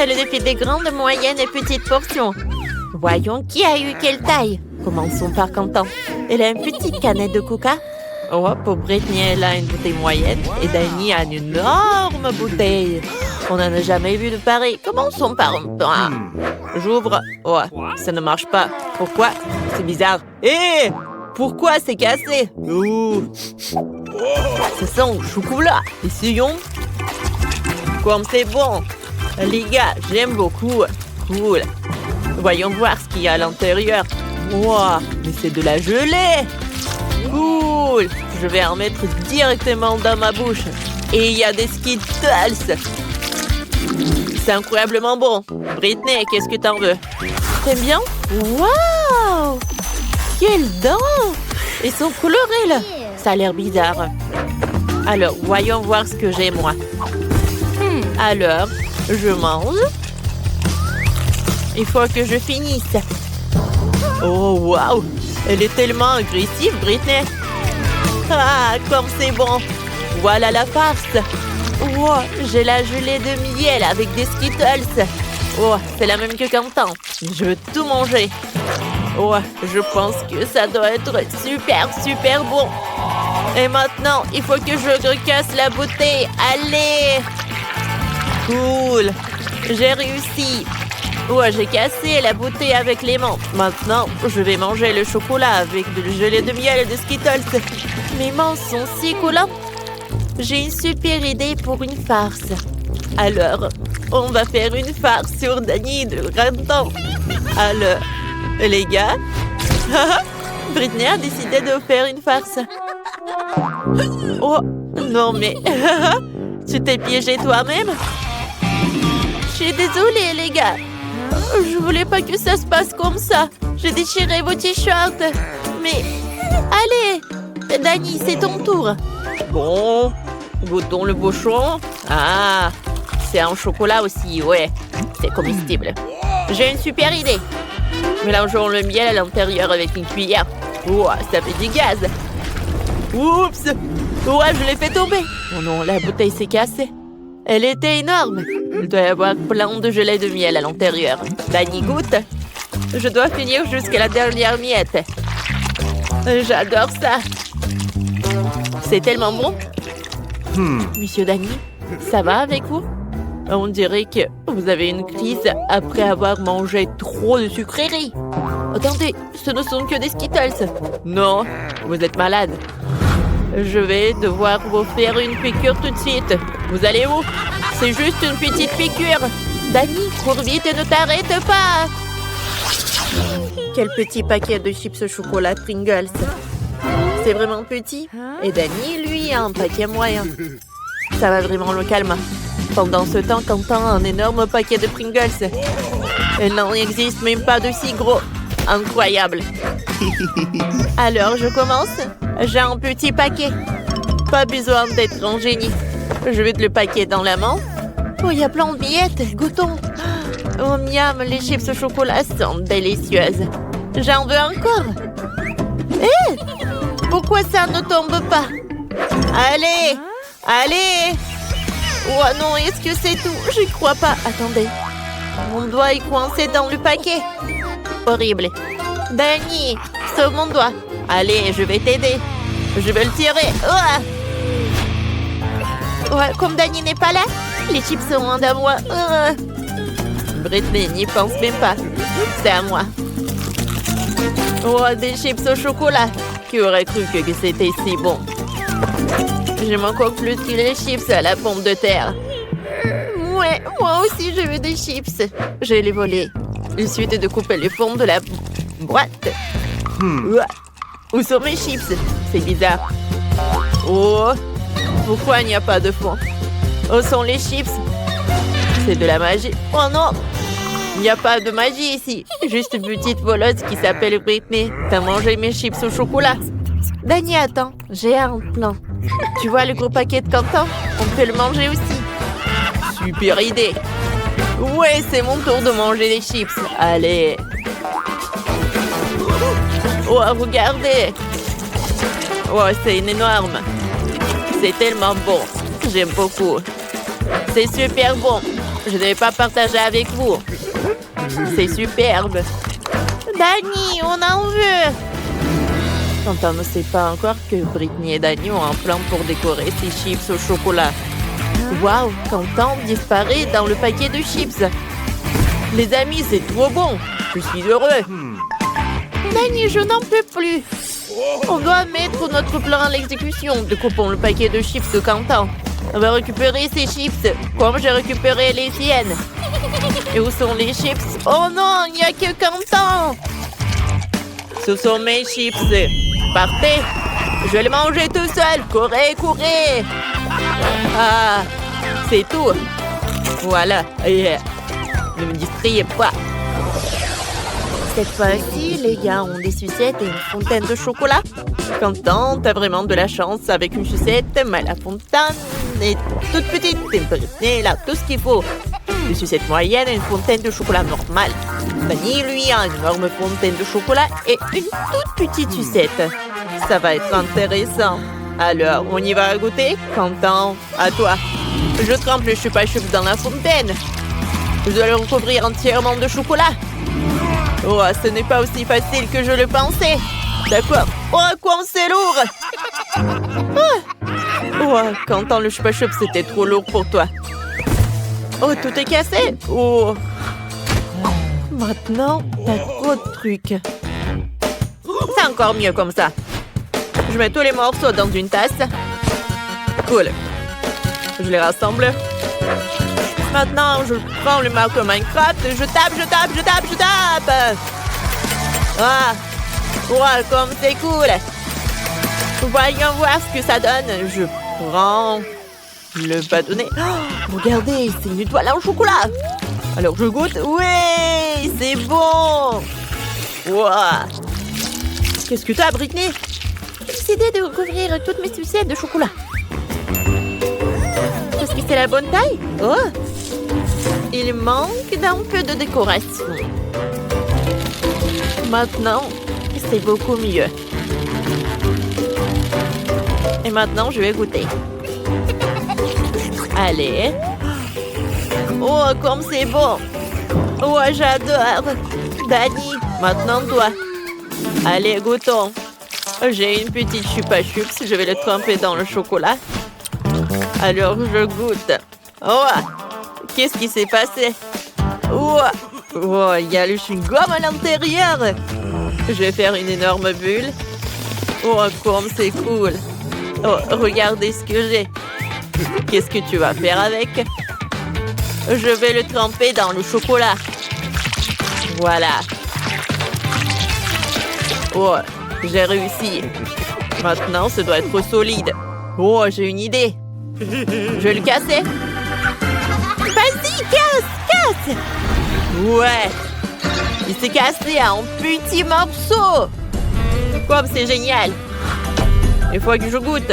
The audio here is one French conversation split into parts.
C'est le défi des grandes, moyennes et petites portions. Voyons qui a eu quelle taille. Commençons par Quentin. Elle a une petite canette de coca. Oh, pour Britney, elle a une bouteille moyenne. Et Danny a une énorme bouteille. On n'en a jamais vu de pareil. Commençons par un pain. J'ouvre. Oh, ça ne marche pas. Pourquoi? C'est bizarre. Hé! Pourquoi c'est cassé? Ouh. Ça sent le chocolat. Essayons. Comme c'est bon. Les gars, j'aime beaucoup. Cool. Voyons voir ce qu'il y a à l'intérieur. Wow, mais c'est de la gelée. Cool. Je vais en mettre directement dans ma bouche. Et il y a des Skittles. C'est incroyablement bon. Britney, qu'est-ce que t'en veux? T'aimes bien? Waouh! Quelles dents! Ils sont colorés, là. Ça a l'air bizarre. Alors, voyons voir ce que j'ai, moi. Alors, je mange. Il faut que je finisse. Oh, waouh! Elle est tellement agressive, Britney. Ah, comme c'est bon. Voilà la farce. Wow, j'ai la gelée de miel avec des Skittles. Oh, c'est la même que Quentin. Je veux tout manger. Oh, je pense que ça doit être super, super bon. Et maintenant, il faut que je recasse la bouteille. Allez! Cool! J'ai réussi. Oh, j'ai cassé la bouteille avec les mains. Maintenant, je vais manger le chocolat avec de la gelée de miel et de Skittles. Mes mains sont si collantes. J'ai une super idée pour une farce. Alors, on va faire une farce sur Danny de Quentin. Alors, les gars, Britney a décidé de faire une farce. Oh, non mais, tu t'es piégé toi-même? Je suis désolée, les gars. Je voulais pas que ça se passe comme ça. J'ai déchiré vos t-shirts. Mais, allez, Danny, c'est ton tour. Bon, goûtons le bouchon. Ah, c'est un chocolat aussi, ouais. C'est comestible. J'ai une super idée. Mélangeons le miel à l'intérieur avec une cuillère. Ouah, ça fait du gaz. Oups! Ouais, je l'ai fait tomber. Oh non, la bouteille s'est cassée. Elle était énorme. Il doit y avoir plein de gelée de miel à l'intérieur. Danny goûte. Je dois finir jusqu'à la dernière miette. J'adore ça. C'est tellement bon. Monsieur Danny, ça va avec vous? On dirait que vous avez une crise après avoir mangé trop de sucreries. Attendez, ce ne sont que des Skittles. Non, vous êtes malade. Je vais devoir vous faire une piqûre tout de suite. Vous allez où? C'est juste une petite piqûre. Danny, cours vite et ne t'arrête pas. Quel petit paquet de chips au chocolat Pringles. C'est vraiment petit. Et Danny, lui, a un paquet moyen. Ça va vraiment le calmer. Pendant ce temps, Quentin a un énorme paquet de Pringles. Il n'en existe même pas de si gros. Incroyable. Alors, je commence. J'ai un petit paquet. Pas besoin d'être un génie. Je vais le paquet dans la main. Oh, il y a plein de miettes. Goûtons. Oh, miam, les chips au chocolat sont délicieuses. J'en veux encore. Hé! Pourquoi ça ne tombe pas? Allez! Allez! Oh non, est-ce que c'est tout? J'y crois pas. Attendez. Mon doigt est coincé dans le paquet. Horrible. Danny, sauve mon doigt. Allez, je vais t'aider. Je vais le tirer. Ouais, comme Danny n'est pas là, les chips sont loin de moi. Britney n'y pense même pas. C'est à moi. Oh, des chips au chocolat. Qui aurait cru que c'était si bon? J'aime encore plus que les chips à la pomme de terre. Ouais, moi aussi je veux des chips. Je vais les voler. Il suffit de couper les fonds de la boîte. Où sont mes chips? C'est bizarre. Oh, pourquoi il n'y a pas de fond? Où sont les chips? C'est de la magie. Oh non! Il n'y a pas de magie ici. Juste une petite voleuse qui s'appelle Britney. T'as mangé mes chips au chocolat. Danny, attends. J'ai un plan. Tu vois le gros paquet de Quentin? On peut le manger aussi. Super idée. Ouais, c'est mon tour de manger les chips. Allez. Oh, regardez. Oh, c'est énorme. C'est tellement bon. J'aime beaucoup. C'est super bon. Je ne vais pas partager avec vous. C'est superbe. Dani, on en veut. Quentin ne sait pas encore que Britney et Dani ont un plan pour décorer ses chips au chocolat. Waouh, Quentin disparaît dans le paquet de chips. Les amis, c'est trop bon. Je suis heureux. Dani, je n'en peux plus. On doit mettre notre plan à l'exécution. Découpons le paquet de chips de Quentin. On va récupérer ces chips, comme j'ai récupéré les siennes. Et où sont les chips? Oh non, il n'y a que Quentin. Ce sont mes chips. Partez. Je vais les manger tout seul. Courez, courez. Ah, c'est tout. Voilà. Ne me distrayez pas. Cette fois-ci, les gars ont des sucettes et une fontaine de chocolat. Quentin, t'as vraiment de la chance avec une sucette, mais la fontaine est toute petite. Et là, tout ce qu'il faut. Une sucette moyenne et une fontaine de chocolat normale. Dani, lui, a une énorme fontaine de chocolat et une toute petite sucette. Ça va être intéressant. Alors, on y va goûter? Quentin, à toi. Je trempe le chupa-chup dans la fontaine. Je dois le recouvrir entièrement de chocolat. Oh, ce n'est pas aussi facile que je le pensais. D'accord. Oh, quoi, c'est lourd. Oh, Quentin, le chupa-chup, c'était trop lourd pour toi. Oh, tout est cassé. Oh. Maintenant, t'as trop de trucs. C'est encore mieux comme ça. Je mets tous les morceaux dans une tasse. Cool. Je les rassemble. Maintenant, je prends le marteau Minecraft. Je tape. Ah, ouais, comme c'est cool. Voyons voir ce que ça donne. Je prends le bâtonnet. Oh, regardez, c'est une étoile en chocolat. Alors, je goûte. Oui, c'est bon. Wow. Qu'est-ce que t'as, Britney? J'ai décidé de recouvrir toutes mes sucettes de chocolat. Est-ce que c'est la bonne taille? Oh! Il manque d'un peu de décoration. Maintenant, c'est beaucoup mieux. Et maintenant, je vais goûter. Allez. Oh, comme c'est bon. Oh, j'adore. Dani, maintenant toi. Allez, goûtons. J'ai une petite chupa-chups. Je vais le tremper dans le chocolat. Alors, je goûte. Oh! Qu'est-ce qui s'est passé? Oh, il y a le chewing-gum à l'intérieur. Je vais faire une énorme bulle. Oh, comme c'est cool. Oh, regardez ce que j'ai. Qu'est-ce que tu vas faire avec? Je vais le tremper dans le chocolat. Voilà. Oh, j'ai réussi. Maintenant, ça doit être solide. Oh, j'ai une idée. Je vais le casser. Vas-y, casse. Ouais. Il s'est cassé en petits morceaux. Comme c'est génial. Il faut que je goûte.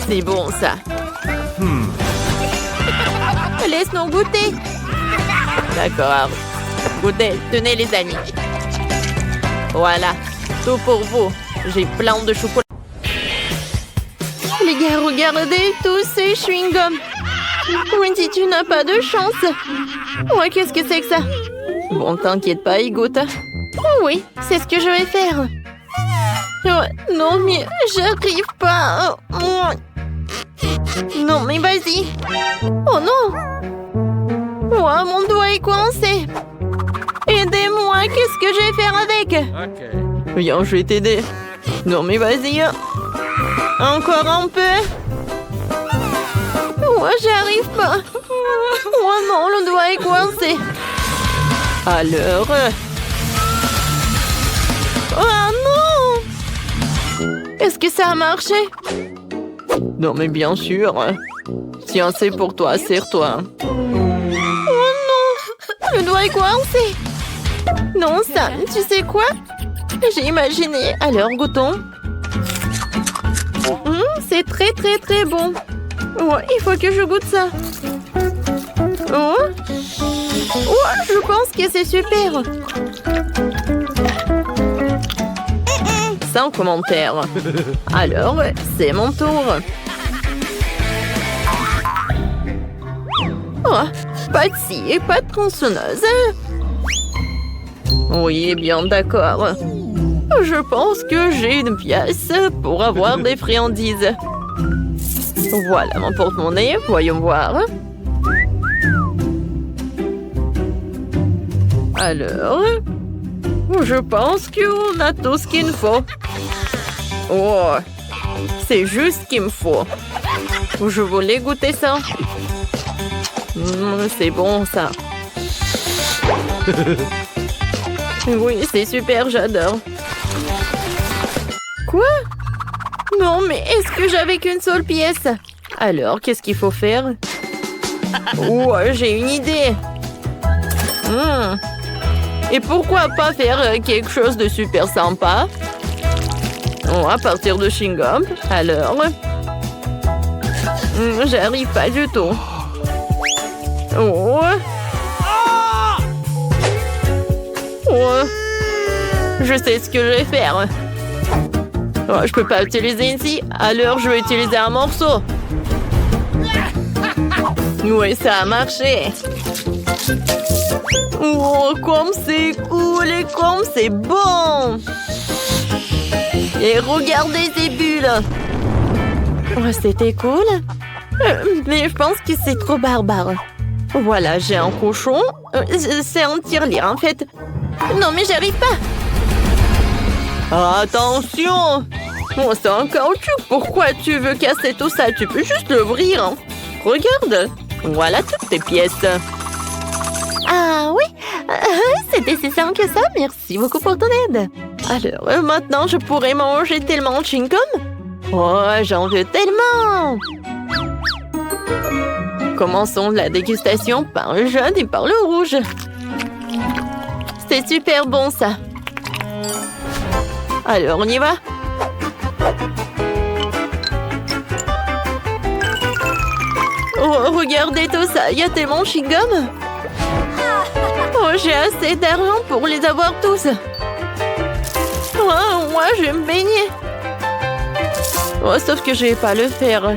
C'est bon, ça. Laisse-nous goûter. D'accord. Goûtez. Tenez, les amis. Voilà. Tout pour vous. J'ai plein de chocolat. Les gars, regardez tous ces chewing-gums. Wendy, tu n'as pas de chance. Ouais, qu'est-ce que c'est que ça? Bon, t'inquiète pas, il goûte. Oh oui, c'est ce que je vais faire. Oh, non, mais j'arrive pas. Non, mais vas-y. Oh non. Oh, mon doigt est coincé. Aidez-moi, qu'est-ce que je vais faire avec? Viens, je vais t'aider. Non, mais vas-y. Encore un peu. Oh, j'arrive pas. Oh non, le doigt est coincé. Alors... Oh non! Est-ce que ça a marché? Non, mais bien sûr. Tiens, c'est pour toi, serre-toi. Oh non! Le doigt est coincé. Non, ça, tu sais quoi? J'ai imaginé. Alors, goûtons. C'est très, très, très bon. Oh, il faut que je goûte ça. Oh, je pense que c'est super. Sans commentaire. Alors, c'est mon tour. Oh, pas de scie et pas de tronçonneuse. Oui, bien d'accord. Je pense que j'ai une pièce pour avoir des friandises. Voilà mon porte-monnaie, voyons voir. Alors, je pense qu'on a tout ce qu'il me faut. Oh, c'est juste ce qu'il me faut. Je voulais goûter ça. C'est bon ça. Oui, c'est super, j'adore. Quoi? Non, mais est-ce que j'avais qu'une seule pièce? Alors, qu'est-ce qu'il faut faire? Oh, j'ai une idée. Et pourquoi pas faire quelque chose de super sympa? Oh, à partir de chewing-gum. Alors, j'arrive pas du tout. Oh. Oh. Je sais ce que je vais faire. Oh, je peux pas utiliser une scie, alors je vais utiliser un morceau. Oui, ça a marché. Oh, comme c'est cool et comme c'est bon. Et regardez ces bulles. Oh, c'était cool. Mais je pense que c'est trop barbare. Voilà, j'ai un cochon. C'est un tirelire, en fait. Non, mais j'arrive pas. Attention! Oh, c'est un caoutchouc. Pourquoi tu veux casser tout ça? Tu peux juste l'ouvrir. Regarde. Voilà toutes tes pièces. Ah oui, c'était si simple que ça. Merci beaucoup pour ton aide. Alors, maintenant, je pourrais manger tellement de chewing-gum. Oh, j'en veux tellement. Commençons la dégustation par le jaune et par le rouge. C'est super bon, ça. Alors, on y va? Oh, regardez tout ça, il y a tellement de chewing-gum. Oh, j'ai assez d'argent pour les avoir tous. Oh, moi, je vais me baigner. Oh, sauf que je vais pas le faire.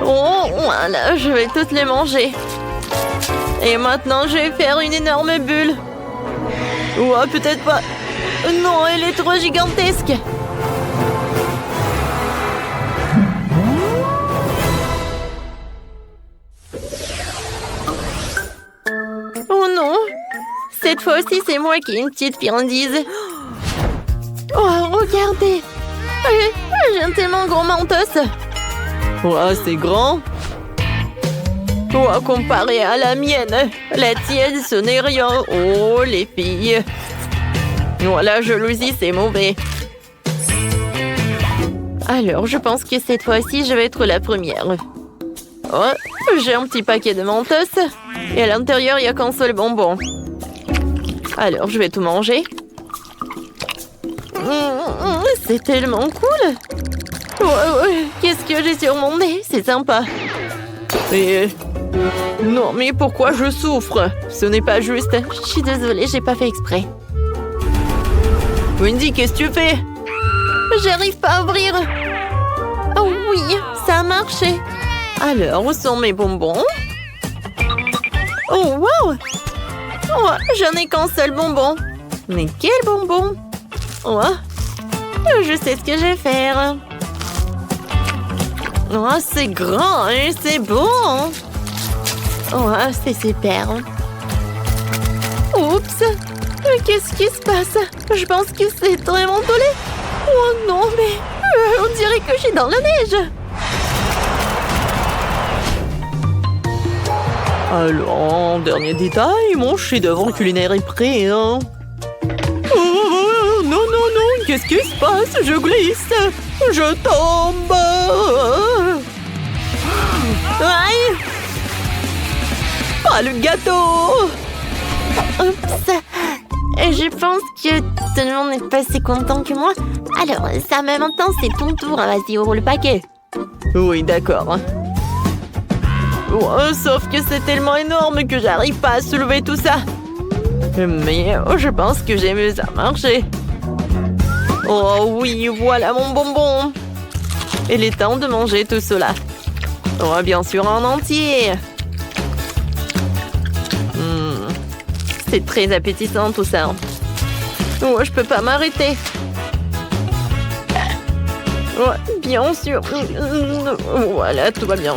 Oh, voilà, je vais toutes les manger. Et maintenant, je vais faire une énorme bulle. Oh, peut-être pas. Non, elle est trop gigantesque. Oh non. Cette fois-ci, c'est moi qui ai une petite friandise. Oh, regardez. J'ai un tellement gros mentos. Oh, c'est grand. Oh, comparé à la mienne, la tienne, ce n'est rien. Oh, les filles. Oh, la jalousie, c'est mauvais. Alors, je pense que cette fois-ci, je vais être la première. Oh, j'ai un petit paquet de Mentos. Et à l'intérieur, il n'y a qu'un seul bonbon. Alors, je vais tout manger. C'est tellement cool. Qu'est-ce que j'ai sur mon nez? C'est sympa. Et... Non, mais pourquoi je souffre? Ce n'est pas juste. Je suis désolée, j'ai pas fait exprès. Wendy, qu'est-ce que tu fais? J'arrive pas à ouvrir. Oh oui, ça a marché. Alors, où sont mes bonbons? Oh, wow! Oh, j'en ai qu'un seul bonbon. Mais quel bonbon? Oh, je sais ce que je vais faire. Oh, c'est grand et c'est bon. Oh, c'est super. Oups! Qu'est-ce qui se passe? Je pense que c'est vraiment collé. Oh non, mais on dirait que je suis dans la neige. Alors, dernier détail, mon chef-d'œuvre culinaire est prêt, hein? Oh, non, non, non, qu'est-ce qui se passe? Je glisse, je tombe. Aïe! Ah, le gâteau! Oups! Je pense que tout le monde n'est pas si content que moi. Alors, ça, en même temps, c'est ton tour. Vas-y, ouvre le paquet. Oui, d'accord. Oh, sauf que c'est tellement énorme que j'arrive pas à soulever tout ça. Mais je pense que j'ai mieux à marcher. Oh oui, voilà mon bonbon. Il est temps de manger tout cela. Oh, bien sûr en entier. C'est très appétissant tout ça. Oh, je peux pas m'arrêter. Oh, bien sûr. Voilà, tout va bien.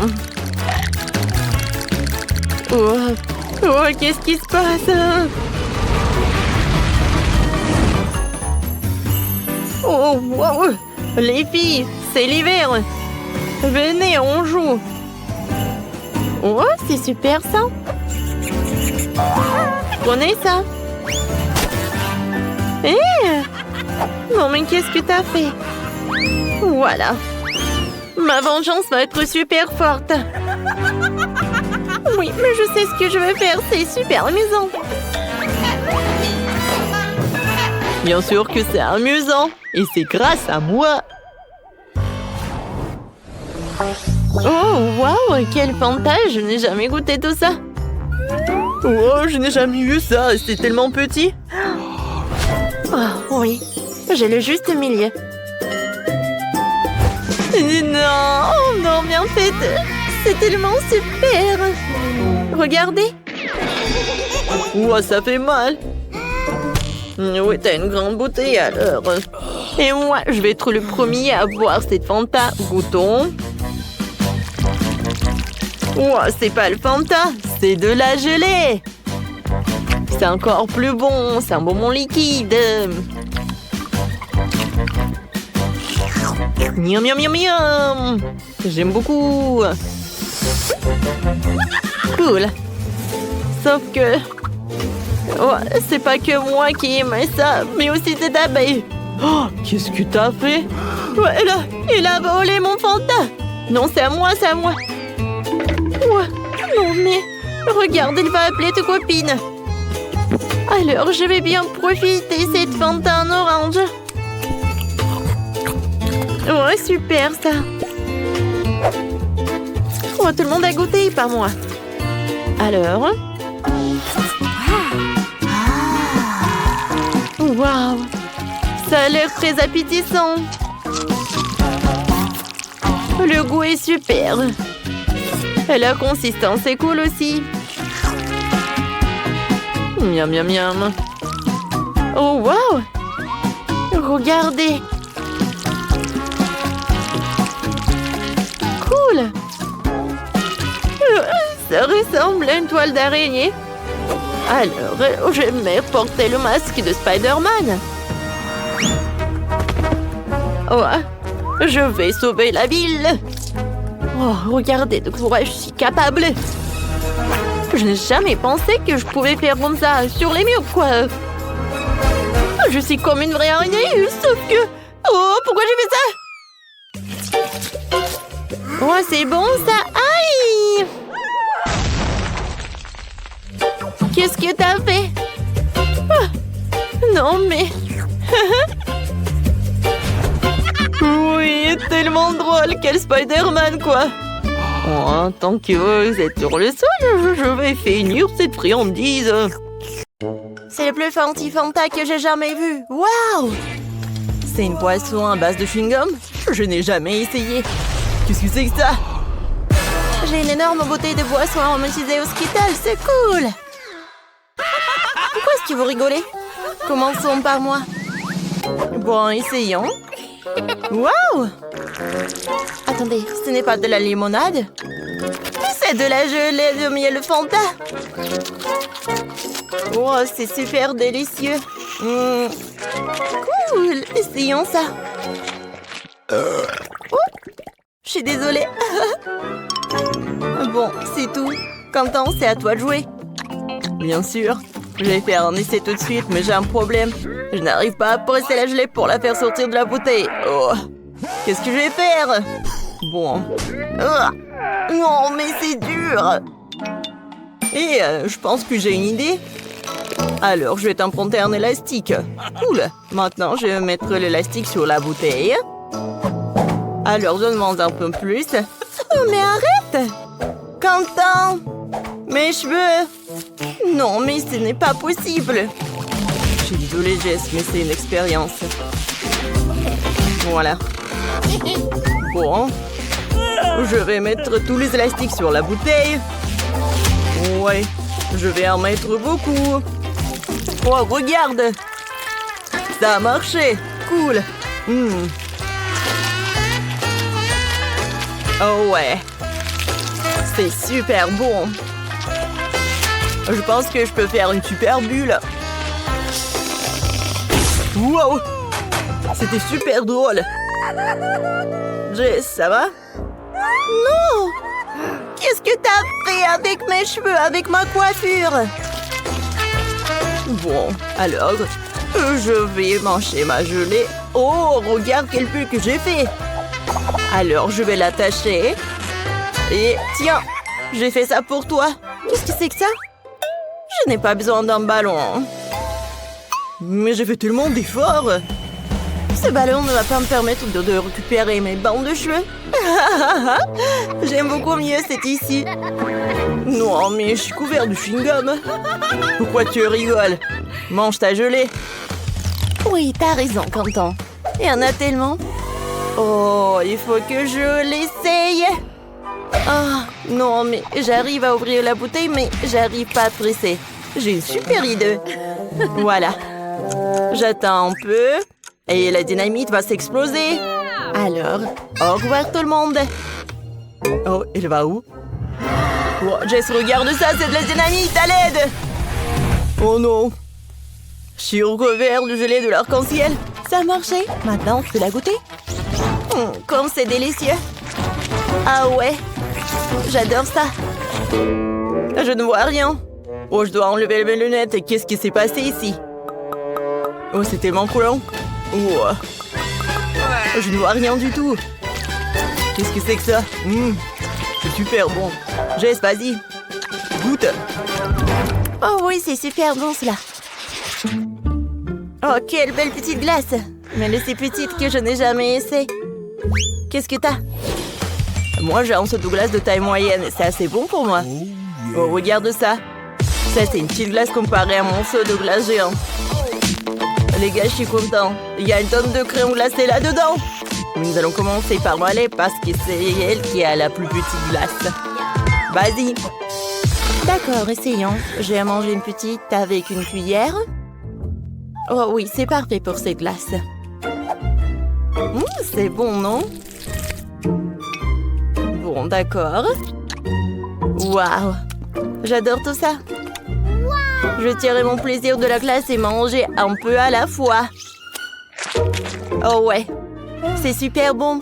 Oh, oh, qu'est-ce qui se passe? Oh, wow. Les filles, c'est l'hiver. Venez, on joue. Oh, c'est super ça. Prenez ça. Eh! Non, mais qu'est-ce que t'as fait? Voilà. Ma vengeance va être super forte. Oui, mais je sais ce que je vais faire. C'est super amusant. Bien sûr que c'est amusant. Et c'est grâce à moi. Oh, waouh, quel Fanta. Je n'ai jamais goûté tout ça. Oh, je n'ai jamais vu ça. C'est tellement petit. Oh, oui. J'ai le juste milieu. Non, oh non, bien fait. C'est tellement super. Regardez. Oh, ça fait mal. Oui, t'as une grande bouteille alors. Et moi, je vais être le premier à boire cette Fanta. Goûtons. Oh, c'est pas le Fanta, c'est de la gelée. C'est encore plus bon, c'est un bonbon liquide. Miam, miam, miam, miam. J'aime beaucoup. Cool. Sauf que... Oh, c'est pas que moi qui aime ça, mais aussi cette abeille. Oh, qu'est-ce que t'as fait? Oh, il a volé mon Fanta. Non, c'est à moi, c'est à moi. Oh, non, mais... Regarde, il va appeler ta copine. Alors, je vais bien profiter cette Fanta en orange. Ouais, super ça. Oh, tout le monde a goûté, pas moi. Alors... Waouh! Ça a l'air très appétissant. Le goût est super. Et la consistance est cool aussi. Miam, miam, miam. Oh, waouh! Regardez. Cool. Ça ressemble à une toile d'araignée. Alors, je vais porter le masque de Spider-Man. Oh, je vais sauver la ville. Oh, regardez de quoi je suis capable. Je n'ai jamais pensé que je pouvais faire comme ça sur les murs, quoi. Je suis comme une vraie araignée, sauf que... Oh, pourquoi j'ai fait ça? Oh, c'est bon ça. Aïe! Qu'est-ce que t'as fait? Ah, non, mais... Oui, tellement drôle. Quel Spider-Man, quoi. Oh, tant que vous êtes sur le sol, je vais finir cette friandise. C'est le plus fancy Fanta que j'ai jamais vu. Waouh! C'est une boisson à base de chewing-gum? Je n'ai jamais essayé. Qu'est-ce que c'est que ça? J'ai une énorme bouteille de boisson aromatisée au Skittles, c'est cool! Pourquoi est-ce que vous rigolez? Commençons par moi. Bon, essayons. Waouh! Attendez, ce n'est pas de la limonade? C'est de la gelée de miel Fanta. Oh, c'est super délicieux. Cool, essayons ça. Oh, je suis désolée. Bon, c'est tout. Quentin, c'est à toi de jouer. Bien sûr. Je vais faire un essai tout de suite, mais j'ai un problème. Je n'arrive pas à presser la gelée pour la faire sortir de la bouteille. Oh. Qu'est-ce que je vais faire? Bon. Non, mais c'est dur. Et je pense que j'ai une idée. Alors, je vais t'emprunter un élastique. Cool. Maintenant, je vais mettre l'élastique sur la bouteille. Alors, donne-moi un peu plus. Oh, mais arrête! Quentin! Mes cheveux! Non, mais ce n'est pas possible. Je suis désolée, Jess, mais c'est une expérience. Voilà. Bon. Je vais mettre tous les élastiques sur la bouteille. Ouais, je vais en mettre beaucoup. Oh, regarde! Ça a marché! Cool! Oh ouais! C'est super bon! Je pense que je peux faire une super bulle! Wow! C'était super drôle! Jess, ça va? Non! Qu'est-ce que t'as fait avec mes cheveux, avec ma coiffure? Bon, alors, je vais manger ma gelée. Oh, regarde quelle bulle que j'ai fait! Alors, je vais l'attacher. Et tiens, j'ai fait ça pour toi. Qu'est-ce que c'est que ça? Je n'ai pas besoin d'un ballon. Mais j'ai fait tellement d'efforts. Ce ballon ne va pas me permettre de récupérer mes bandes de cheveux. J'aime beaucoup mieux cette ici. Non, mais je suis couvert de chewing-gum. Pourquoi tu rigoles? Mange ta gelée. Oui, t'as raison, Quentin. Il y en a tellement. Oh, il faut que je l'essaye. Ah, non, mais j'arrive à ouvrir la bouteille, mais j'arrive pas à presser. J'ai une super idée. Voilà. J'attends un peu. Et la dynamite va s'exploser. Alors, au revoir tout le monde. Oh, elle va où? Oh, Jess, regarde ça, c'est de la dynamite, à l'aide! Oh non! Je suis recouvert de gelée de l'arc-en-ciel. Ça a marché. Maintenant, tu peux la goûter? Comme c'est délicieux. Ah ouais, j'adore ça. Je ne vois rien. Oh, je dois enlever mes lunettes. Qu'est-ce qui s'est passé ici? Oh, c'est tellement collant. Oh. Je ne vois rien du tout. Qu'est-ce que c'est que ça? C'est super bon. Jess, vas-y. Goûte. Oh oui, c'est super bon cela. Oh, quelle belle petite glace. Mais elle est si petite que je n'ai jamais essayé. Qu'est-ce que t'as? Moi, j'ai un seau de glace de taille moyenne. C'est assez bon pour moi. Oh, regarde ça. Ça, c'est une petite glace comparée à mon seau de glace géant. Les gars, je suis content. Il y a une tonne de crème glacée là-dedans. Nous allons commencer par Molly parce que c'est elle qui a la plus petite glace. Vas-y. D'accord, essayons. Je vais manger une petite avec une cuillère. Oh oui, c'est parfait pour cette glace. C'est bon, non? Bon, d'accord. Waouh! J'adore tout ça. Je tirerai mon plaisir de la glace et manger un peu à la fois. Oh ouais, c'est super bon.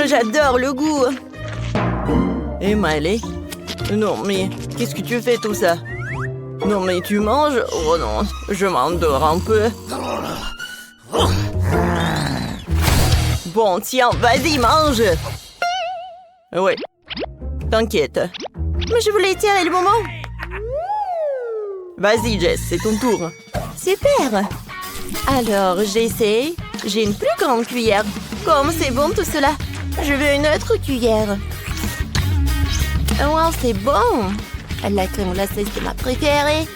J'adore le goût. Et Miley? Non, mais qu'est-ce que tu fais tout ça? Non, mais tu manges? Oh non, je m'endors un peu. Bon, tiens, vas-y, mange. Oui, t'inquiète. Mais je voulais tirer le moment. Vas-y, Jess, c'est ton tour. Super. Alors, j'essaie. J'ai une plus grande cuillère. Comme c'est bon tout cela. Je veux une autre cuillère. Wow, c'est bon. La crème glacée, c'est ma préférée.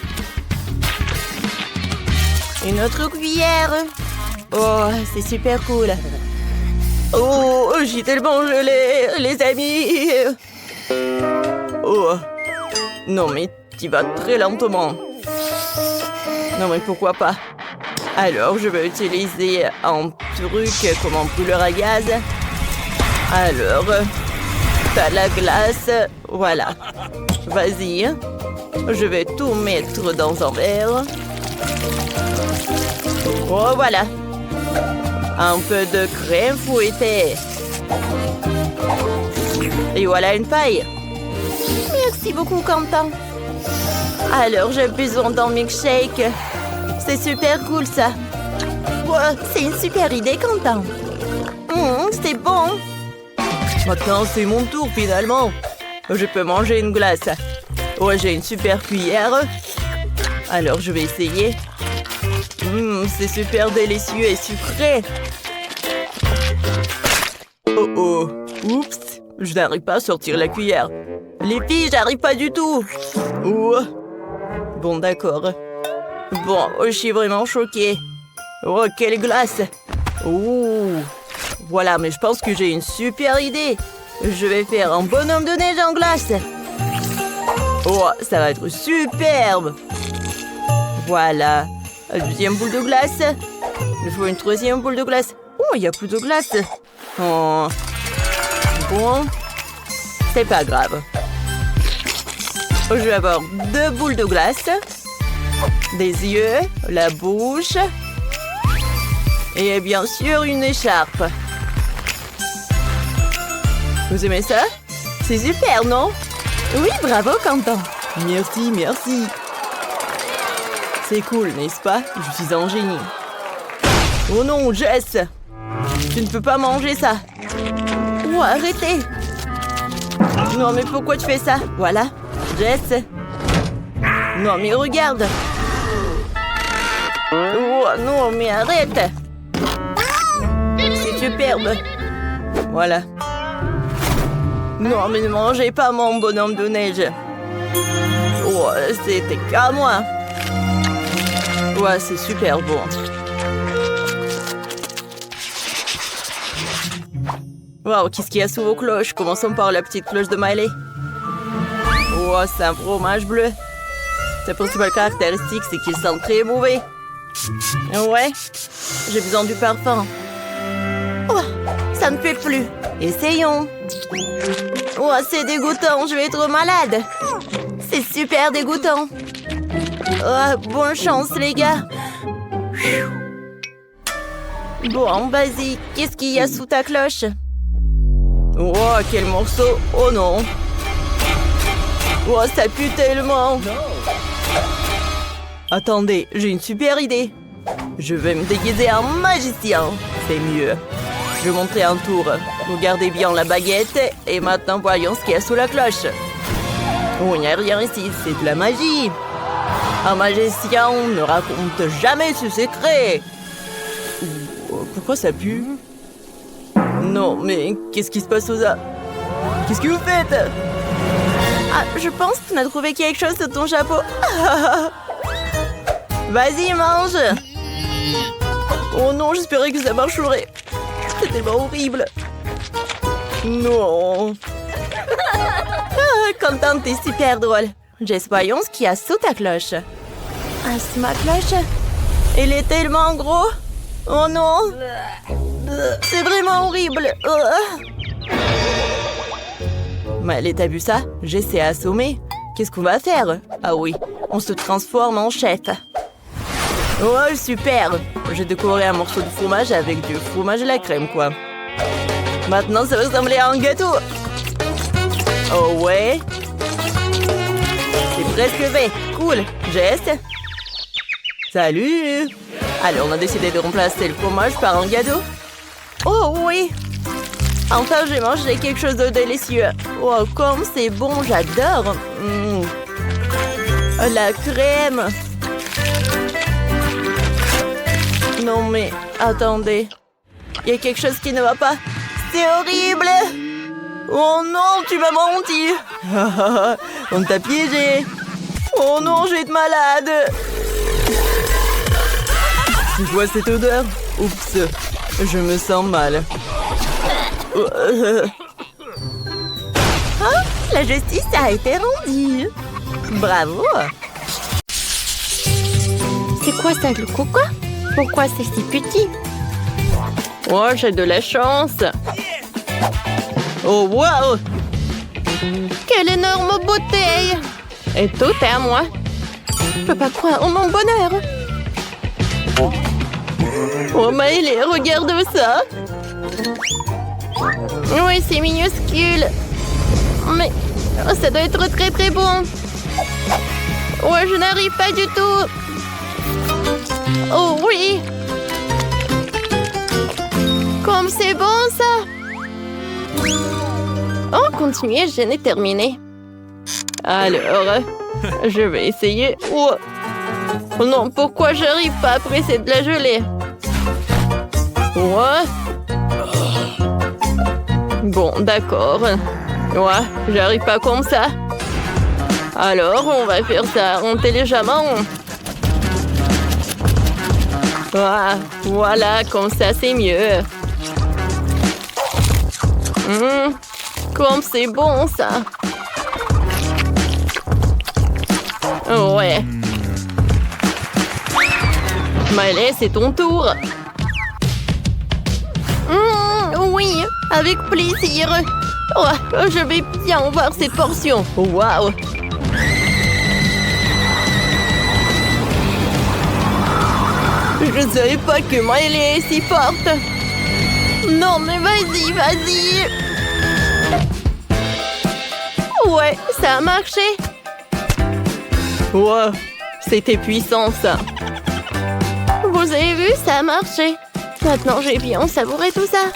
Une autre cuillère. Oh, c'est super cool. Oh, j'ai tellement gelé, les amis. Oh, non mais tu vas très lentement. Non mais pourquoi pas? Alors, je vais utiliser un truc comme un brûleur à gaz. Alors, t'as la glace. Voilà. Vas-y. Je vais tout mettre dans un verre. Oh, voilà. Un peu de crème fouettée. Et voilà une paille. Merci beaucoup, Quentin. Alors, j'ai besoin d'un milkshake. C'est super cool, ça. Ouais, c'est une super idée, Quentin. C'est bon. Maintenant, c'est mon tour, finalement. Je peux manger une glace. Ouais, j'ai une super cuillère. Alors, je vais essayer. C'est super délicieux et sucré. Oh oh. Oups. Je n'arrive pas à sortir la cuillère. Les filles, j'arrive pas du tout. Oh. Bon, d'accord. Bon, je suis vraiment choquée. Oh, quelle glace. Oh. Voilà, mais je pense que j'ai une super idée. Je vais faire un bonhomme de neige en glace. Oh, ça va être superbe. Voilà. La deuxième boule de glace. Il faut une troisième boule de glace. Oh, il n'y a plus de glace. Oh. Bon. C'est pas grave. Je vais avoir 2 boules de glace. Des yeux, la bouche. Et bien sûr, une écharpe. Vous aimez ça? C'est super, non? Oui, bravo, Quentin. Merci, merci. C'est cool, n'est-ce pas? Je suis un génie. Oh non, Jess! Tu ne peux pas manger ça. Oh, arrêtez! Non, mais pourquoi tu fais ça? Voilà, Jess. Non, mais regarde. Oh, non, mais arrête. C'est superbe. Voilà. Non, mais ne mangez pas mon bonhomme de neige. Oh, c'était qu'à moi. Ouais, c'est super bon. Wow, qu'est-ce qu'il y a sous vos cloches? Commençons par la petite cloche de Miley. Oh, c'est un fromage bleu. Sa principale caractéristique, c'est qu'il sent très mauvais. Ouais, j'ai besoin du parfum. Oh, ça ne fait plus. Essayons. Oh, c'est dégoûtant, je vais être malade. C'est super dégoûtant. Oh, bonne chance, les gars. Bon, vas-y, qu'est-ce qu'il y a sous ta cloche? Oh, quel morceau. Oh non. Oh, ça pue tellement. Attendez, j'ai une super idée. Je vais me déguiser en magicien. C'est mieux. Je vais montrer un tour. Regardez bien la baguette. Et maintenant, voyons ce qu'il y a sous la cloche. Oh, il n'y a rien ici. C'est de la magie. Un magicien ne raconte jamais ses secrets. Pourquoi ça pue? Non, mais qu'est-ce qui se passe aux a... Qu'est-ce que vous faites? Ah, je pense qu'on a trouvé quelque chose sous ton chapeau. Vas-y, mange. Oh non, j'espérais que ça marcherait. C'est tellement horrible. Non. Ah, Quentin, t'es super drôle. Jess, voyons ce qu'il y a sous ta cloche. Ah, c'est ma cloche. Elle est tellement gros. Oh non. C'est vraiment horrible. Mais t'as vu ça? J'essaie à assommer. Qu'est-ce qu'on va faire? Ah oui, on se transforme en chef. Oh, super! J'ai décoré un morceau de fromage avec du fromage à la crème, quoi. Maintenant, ça va ressembler à un gâteau. Oh ouais? C'est presque fait. Cool. Jess? Salut! Alors, on a décidé de remplacer le fromage par un gâteau. Oh oui! Enfin, j'ai mangé quelque chose de délicieux. Oh, comme c'est bon, j'adore. La crème. Non, mais attendez. Il y a quelque chose qui ne va pas. C'est horrible! Oh non, tu m'as menti! On t'a piégé! Oh non, je vais être malade! C'est quoi cette odeur? Oups, je me sens mal. Oh, la justice a été rendue. Bravo. C'est quoi ça, le coco? Pourquoi c'est si petit? Oh, j'ai de la chance. Oh, wow. Quelle énorme bouteille! Et tout est à moi. Je peux pas croire en mon bonheur. Oh, Miley, regarde ça. Oui, c'est minuscule. Mais ça doit être très très bon. Ouais, je n'arrive pas du tout. Oh oui. Comme c'est bon ça. Oh, continuez, je n'ai terminé. Alors, je vais essayer. Oh. Oh non, pourquoi j'arrive pas à presser de la gelée? Ouais. Bon, d'accord. Ouais, j'arrive pas comme ça. Alors, on va faire ça intelligemment. Voilà, comme ça, c'est mieux. Comme c'est bon, ça. Ouais. Miley, c'est ton tour. Oui, avec plaisir. Oh, je vais bien voir cette portion. Waouh. Je ne savais pas que Miley est si forte. Non, mais vas-y, vas-y. Ouais, ça a marché. Wow, c'était puissant, ça. Vous avez vu, ça a marché. Maintenant, j'ai bien savouré tout ça.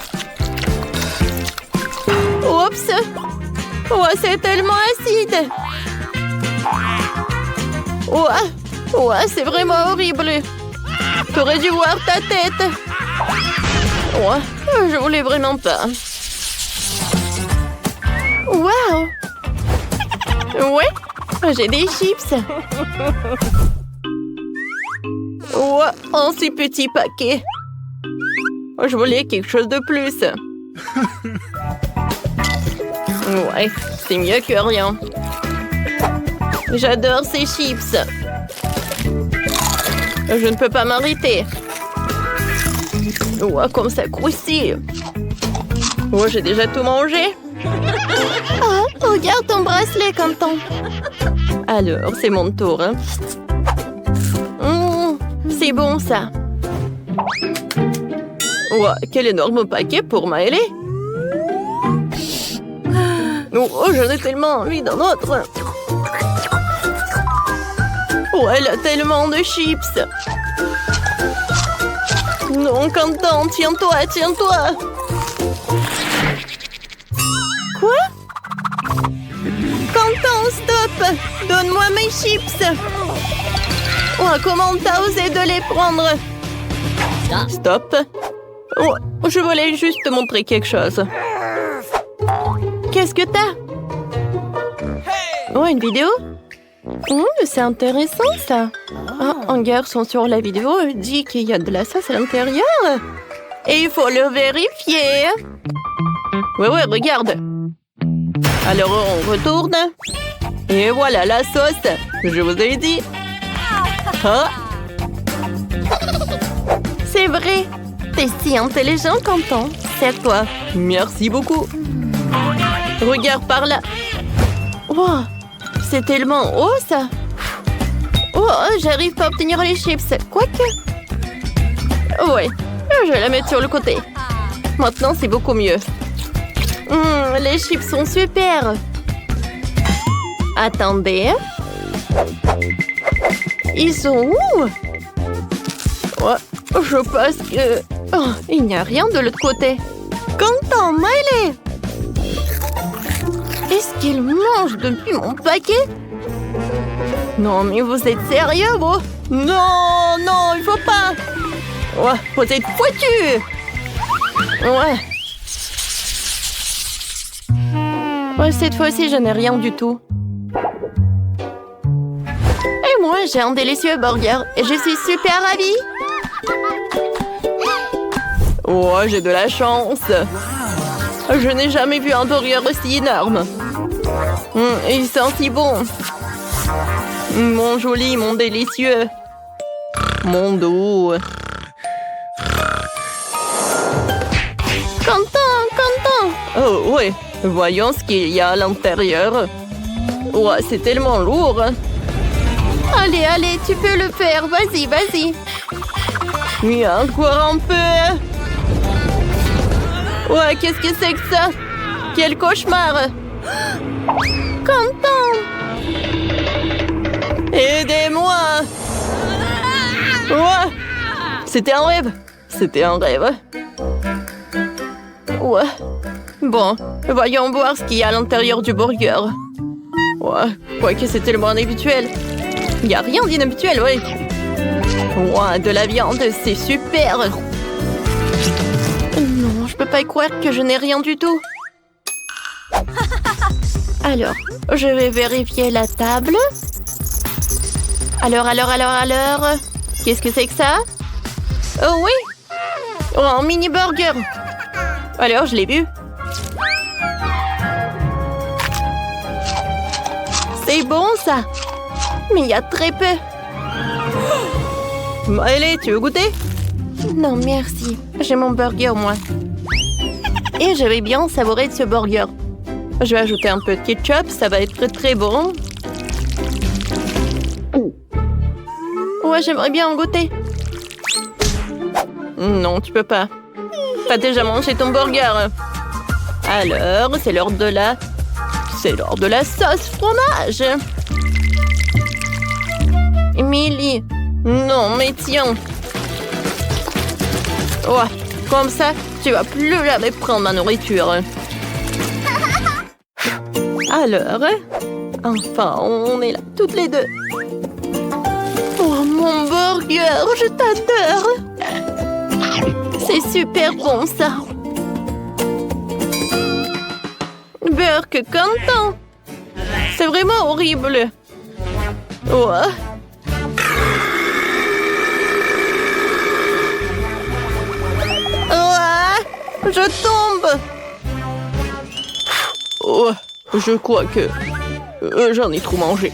Oups. Oh, c'est tellement acide. Ouais, c'est vraiment horrible. T'aurais dû voir ta tête. Ouais, je voulais vraiment pas. Waouh. Ouais, j'ai des chips. Ouais, en si petit paquet. Je voulais quelque chose de plus. Ouais, c'est mieux que rien. J'adore ces chips. Je ne peux pas m'arrêter. Ouais, comme ça croustille. Ouais, j'ai déjà tout mangé. Oh, regarde ton bracelet, Quentin. Alors, c'est mon tour. Hein. C'est bon, ça. Ouais, quel énorme paquet pour Miley. Oh, j'en ai tellement envie d'un autre. Oh, elle a tellement de chips. Non, Quentin, tiens-toi, tiens-toi. Quoi? Quentin, stop! Donne-moi mes chips. Oh, comment t'as osé de les prendre? Stop. Oh, je voulais juste te montrer quelque chose. Qu'est-ce que t'as? Oh, une vidéo? C'est intéressant, ça. Ah, un garçon sur la vidéo dit qu'il y a de la sauce à l'intérieur. Et il faut le vérifier. Ouais, regarde. Alors, on retourne. Et voilà la sauce. Je vous ai dit. Ah. C'est vrai. T'es si intelligent, Quentin. C'est toi. Merci beaucoup. Regarde par là. Wow, c'est tellement haut, ça. Oh, j'arrive pas à obtenir les chips. Quoique. Ouais, je vais la mettre sur le côté. Maintenant, c'est beaucoup mieux. Les chips sont super. Attendez. Ils sont où? Ouais, je pense que... Oh, il n'y a rien de l'autre côté. Quentin, Miley! Est-ce qu'il mange depuis mon paquet? Non, mais vous êtes sérieux, bro? Non, non, il faut pas. Ouais, vous êtes foutus. Ouais, cette fois-ci, je n'ai rien du tout. Et moi, j'ai un délicieux burger et je suis super ravie. Ouais, j'ai de la chance. Je n'ai jamais vu un burger aussi énorme. Il sent si bon. Mon joli, mon délicieux. Mon doux. Quentin. Oh, ouais. Voyons ce qu'il y a à l'intérieur. Ouais, c'est tellement lourd. Allez, tu peux le faire. Vas-y. Oui, encore un peu. Ouais, qu'est-ce que c'est que ça? Quel cauchemar! Quentin! Aidez-moi! Ouais! C'était un rêve! Ouais. Bon, voyons voir ce qu'il y a à l'intérieur du burger. Ouais, quoique c'est tellement inhabituel. Il n'y a rien d'inhabituel, ouais. Ouais, de la viande, c'est super! Non, je peux pas y croire que je n'ai rien du tout. Alors, je vais vérifier la table. Alors. Qu'est-ce que c'est que ça? Oh oui! Oh, un mini burger! Alors, je l'ai vu. C'est bon, ça! Mais il y a très peu. Allez, tu veux goûter? Non, merci. J'ai mon burger, moi. Et je vais bien savourer de ce burger. Je vais ajouter un peu de ketchup, ça va être très bon. Ouais, j'aimerais bien en goûter. Non, tu peux pas. T'as déjà mangé ton burger. Alors, c'est l'heure de la... C'est l'heure de la sauce fromage. Emily. Non, mais tiens. Ouais, comme ça, tu vas plus jamais prendre ma nourriture. Alors, enfin, on est là toutes les deux. Oh, mon burger, je t'adore. C'est super bon, ça. Burke content. C'est vraiment horrible. Ouais. Je tombe. Oh, je crois que j'en ai trop mangé.